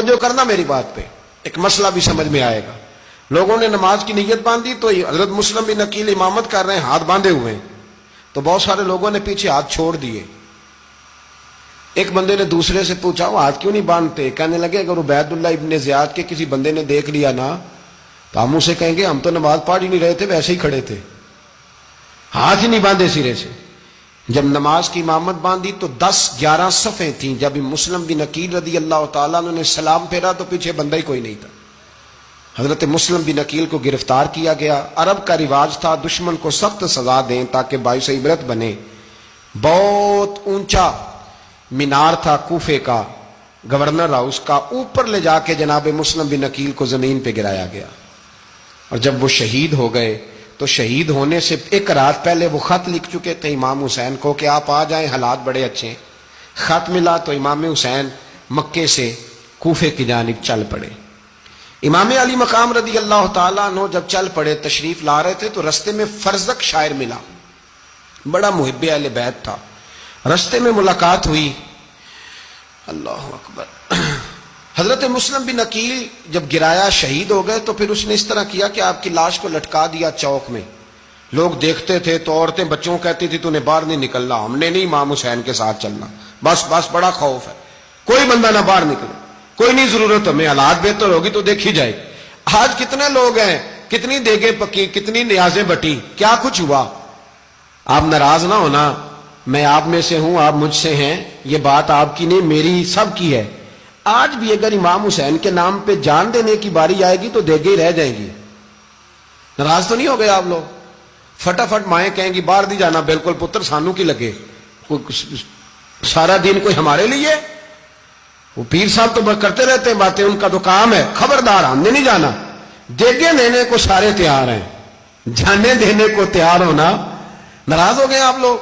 جو کرنا میری بات پہ ایک مسئلہ بھی سمجھ میں آئے گا. لوگوں نے نماز کی نیت باندھی تو حضرت مسلم بن عقیل امامت کر رہے ہیں, ہاتھ باندھے ہوئے ہیں, تو بہت سارے لوگوں نے پیچھے ہاتھ چھوڑ دیے. ایک بندے نے دوسرے سے پوچھا وہ ہاتھ کیوں نہیں باندھتے؟ کہنے لگے اگر عبید اللہ ابن زیاد کے کسی بندے نے دیکھ لیا نا تو ہم اسے کہیں گے ہم تو نماز پڑھ ہی نہیں رہے تھے, ویسے ہی کھڑے تھے, ہاتھ ہی نہیں باندھے سرے سے. جب نماز کی امامت باندھی تو 10-11 صفیں تھیں. جب مسلم بن عقیل رضی اللہ تعالیٰ عنہ نے سلام پھیرا تو پیچھے بندہ ہی کوئی نہیں تھا. حضرت مسلم بن عقیل کو گرفتار کیا گیا. عرب کا رواج تھا دشمن کو سخت سزا دیں تاکہ باعث عبرت بنے. بہت اونچا مینار تھا کوفے کا, گورنر ہاؤس کا, اوپر لے جا کے جناب مسلم بن عقیل کو زمین پہ گرایا گیا. اور جب وہ شہید ہو گئے تو شہید ہونے سے ایک رات پہلے وہ خط لکھ چکے تھے امام حسین کو کہ آپ آ جائیں, حالات بڑے اچھے ہیں. خط ملا تو امام حسین مکے سے کوفے کی جانب چل پڑے. امام علی مقام رضی اللہ تعالیٰ عنہ جب چل پڑے تشریف لا رہے تھے تو رستے میں فرزق شاعر ملا, بڑا محب اہل بیت تھا. رستے میں ملاقات ہوئی, اللہ اکبر. حضرت مسلم بن عقیل جب گرایا شہید ہو گئے تو پھر اس نے اس طرح کیا کہ آپ کی لاش کو لٹکا دیا چوک میں. لوگ دیکھتے تھے تو عورتیں بچوں کہتی تھی تو نے باہر نہیں نکلنا, ہم نے نہیں امام حسین کے ساتھ چلنا, بس بڑا خوف ہے, کوئی بندہ نہ باہر نکلے, کوئی نہیں ضرورت ہمیں, حالات بہتر ہوگی تو دیکھی جائے. آج کتنے لوگ ہیں, کتنی دیگیں پکی, کتنی نیازیں بٹی, کیا کچھ ہوا. آپ ناراض نہ ہونا, میں آپ میں سے ہوں, آپ مجھ سے ہیں, یہ بات آپ کی نہیں میری سب کی ہے. آج بھی اگر امام حسین کے نام پہ جان دینے کی باری آئے گی تو دیگیں رہ جائیں گی. ناراض تو نہیں ہو گئے آپ لوگ؟ فٹافٹ مائیں کہیں گی باہر نہیں جانا, بالکل پتر سانو کی لگے, سارا دن کوئی ہمارے لیے. وہ پیر صاحب تو کرتے رہتے ہیں باتیں, ان کا تو کام ہے, خبردار ہم نے نہیں جانا. دیگیں دینے کو سارے تیار ہیں, جانے دینے کو تیار ہونا. ناراض ہو گئے آپ لوگ؟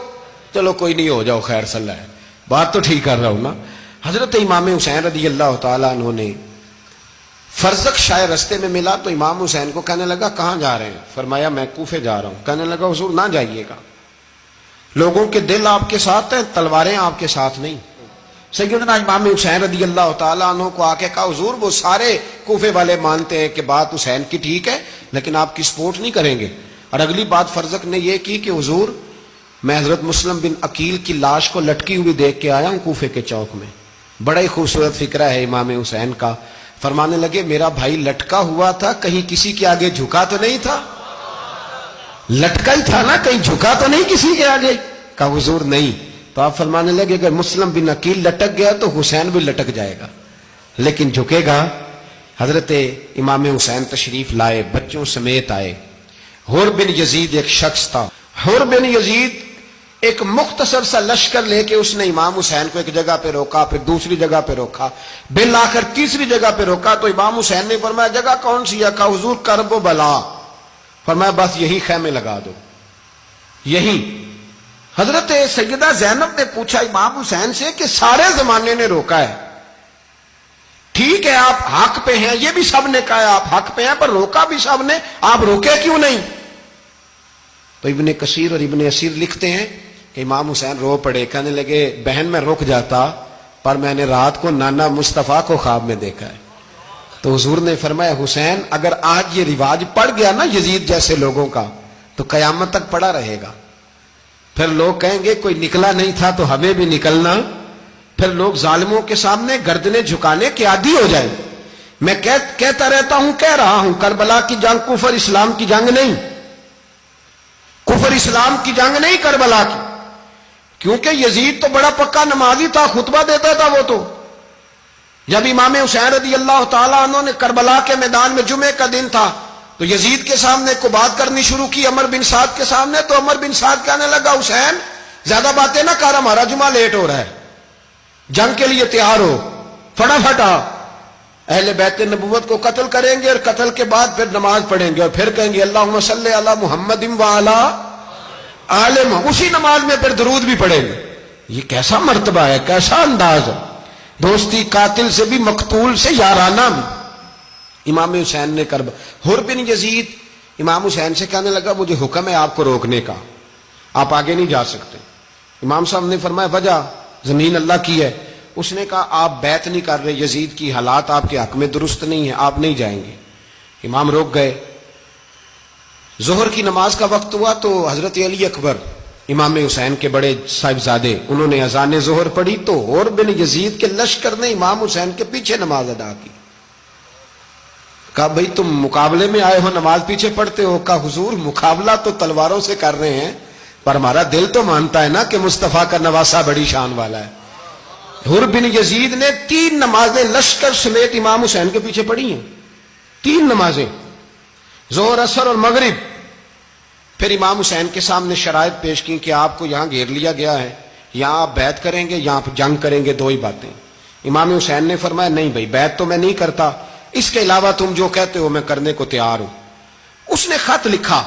چلو کوئی نہیں, ہو جاؤ, خیر صلی اللہ ہے, بات تو ٹھیک کر رہا ہوں نا. حضرت امام حسین رضی اللہ تعالیٰ عنہ نے فرزق شاعر رستے میں ملا تو امام حسین کو کہنے لگا کہاں جا رہے ہیں؟ فرمایا میں کوفے جا رہا ہوں. کہنے لگا حضور نہ جائیے گا, لوگوں کے دل آپ کے ساتھ ہیں, تلواریں آپ کے ساتھ نہیں. سیدنا امام حسین رضی اللہ تعالیٰ عنہ کو آ کے کہا حضور وہ سارے کوفے والے مانتے ہیں کہ بات حسین کی ٹھیک ہے لیکن آپ کی سپورٹ نہیں کریں گے. اور اگلی بات فرزق نے یہ کی کہ حضور میں حضرت مسلم بن عقیل کی لاش کو لٹکی ہوئی دیکھ کے آیا ہوں کوفے کے چوک میں. بڑا ہی خوبصورت فکرہ ہے امام حسین کا. فرمانے لگے میرا بھائی لٹکا ہوا تھا, کہیں کسی کے آگے جھکا تو نہیں تھا؟ لٹکا ہی تھا نا, کہیں جھکا تو نہیں کسی کے آگے؟ کہا حضور نہیں. تو آپ فرمانے لگے اگر مسلم بن عقیل لٹک گیا تو حسین بھی لٹک جائے گا, لیکن جھکے گا. حضرت امام حسین تشریف لائے, بچوں سمیت آئے. حر بن یزید ایک شخص تھا. حر بن یزید ایک مختصر سا لشکر لے کے اس نے امام حسین کو ایک جگہ پہ روکا, پھر دوسری جگہ پہ روکا, بالآخر تیسری جگہ پہ روکا. تو امام حسین نے فرمایا جگہ کون سی ہے؟ کہا حضور کرب و بلا. فرمایا بس یہی خیمے لگا دو, یہی. حضرت سیدہ زینب نے پوچھا امام حسین سے کہ سارے زمانے نے روکا ہے, ٹھیک ہے آپ حق پہ ہیں, یہ بھی سب نے کہا آپ حق پہ ہیں, پر روکا بھی سب نے, آپ روکے کیوں نہیں؟ تو ابن کثیر اور ابن اسیر لکھتے ہیں کہ امام حسین رو پڑے. کہنے لگے بہن میں رک جاتا پر میں نے رات کو نانا مصطفیٰ کو خواب میں دیکھا ہے. تو حضور نے فرمایا حسین اگر آج یہ رواج پڑ گیا نا یزید جیسے لوگوں کا تو قیامت تک پڑا رہے گا. پھر لوگ کہیں گے کوئی نکلا نہیں تھا تو ہمیں بھی نکلنا. پھر لوگ ظالموں کے سامنے گردنیں جھکانے کے عادی ہو جائیں. میں کہتا رہتا ہوں, کہہ رہا ہوں, کربلا کی جنگ کفر اسلام کی جنگ نہیں, کفر اسلام کی جنگ نہیں کربلا کی. کیونکہ یزید تو بڑا پکا نمازی تھا, خطبہ دیتا تھا. وہ تو جب امام حسین رضی اللہ تعالیٰ عنہ نے کربلا کے میدان میں جمعے کا دن تھا تو یزید کے سامنے کو بات کرنی شروع کی, عمر بن سعد کے سامنے. تو عمر بن سعد کہنے لگا حسین زیادہ باتیں نہ کر, ہمارا جمعہ لیٹ ہو رہا ہے, جنگ کے لیے تیار ہو, فٹافٹ آ. اہل بیت نبوت کو قتل کریں گے اور قتل کے بعد پھر نماز پڑھیں گے اور پھر کہیں گے اللہم صلی علی محمد وعلی آل محمد, اسی نماز میں پھر درود بھی پڑھیں گے. یہ کیسا مرتبہ ہے, کیسا انداز ہے, دوستی قاتل سے بھی مقتول سے یارانہ بھی. امام حسین نے کرب. حر بن یزید امام حسین سے کہنے لگا مجھے حکم ہے آپ کو روکنے کا, آپ آگے نہیں جا سکتے. امام صاحب نے فرمایا وجہ زمین اللہ کی ہے. اس نے کہا آپ بیعت نہیں کر رہے، یزید کی حالات آپ کے حق میں درست نہیں ہیں، آپ نہیں جائیں گے۔ امام روک گئے۔ ظہر کی نماز کا وقت ہوا تو حضرت علی اکبر امام حسین کے بڑے صاحبزادے انہوں نے اذان ظہر پڑھی تو اور بن یزید کے لشکر نے امام حسین کے پیچھے نماز ادا کی۔ کہا بھئی تم مقابلے میں آئے ہو، نماز پیچھے پڑھتے ہو؟ کہا حضور مقابلہ تو تلواروں سے کر رہے ہیں، پر ہمارا دل تو مانتا ہے نا کہ مصطفیٰ کا نواسہ بڑی شان والا ہے۔ حر بن یزید نے 3 نمازیں لشکر سمیت امام حسین کے پیچھے پڑھی ہیں، 3 نمازیں، ظہر اثر اور مغرب۔ پھر امام حسین کے سامنے شرائط پیش کی کہ آپ کو یہاں گھیر لیا گیا ہے، یہاں آپ بیعت کریں گے، یہاں جنگ کریں گے، 2 ہی باتیں۔ امام حسین نے فرمایا نہیں بھائی بیعت تو میں نہیں کرتا، اس کے علاوہ تم جو کہتے ہو میں کرنے کو تیار ہوں۔ اس نے خط لکھا